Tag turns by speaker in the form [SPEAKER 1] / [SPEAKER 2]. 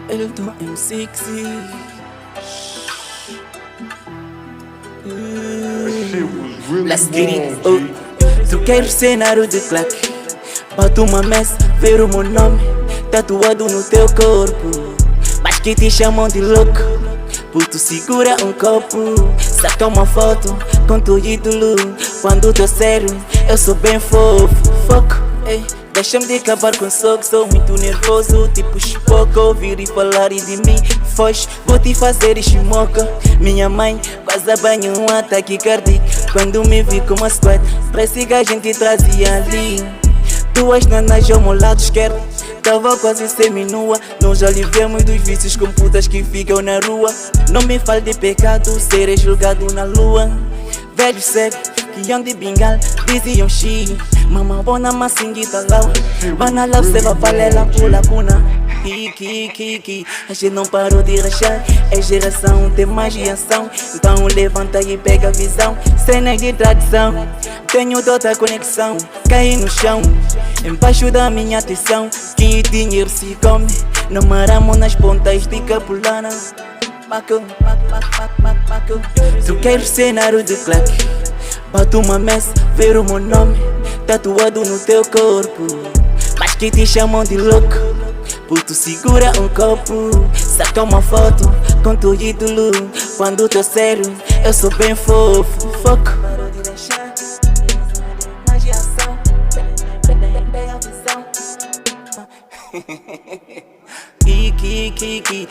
[SPEAKER 1] Eu tô M6. Let's get it. Troquei o cenário de Glock. Bato uma mesa, ver o meu nome tatuado no teu corpo. Mas que te chamam de louco, puto segura um copo. Saca uma foto com teu ídolo. Quando tô sério, eu sou bem fofo. Foco, ei, deixa-me de acabar com soco. Sou muito nervoso, tipo chipoca. Ouvir e falar e de mim foge, vou te fazer chimoca. Minha mãe quase banho um ataque cardíaco quando me vi com uma squad. Parece que a gente trazia ali. Duas nanas ao meu lado esquerdo, tava quase seminua. Nós já livemos dos vícios com putas que ficam na rua. Não me fale de pecado, serei julgado na lua. Velho cego, que iam de bengala, diziam xi. Mama bona massinguita lau, bana lau se va palela pula cuna. Ki, a gente não parou de rachar. É geração, tem mais de ação. Então levanta e pega a visão. Cenas de tradição, tenho toda a conexão. Caí no chão, embaixo da minha atenção. Que dinheiro se come, namaramos nas pontas de capulana. Troquei o cenário de Glock. Bato uma mesa, ver o meu nome tatuado no teu corpo. Mas que te chamam de louco, puto segura um copo. Saca uma foto com teu ídolo. Quando tô sério, eu sou bem fofo. Foco, parou de deixar mais de ação. Pega a visão. Ki.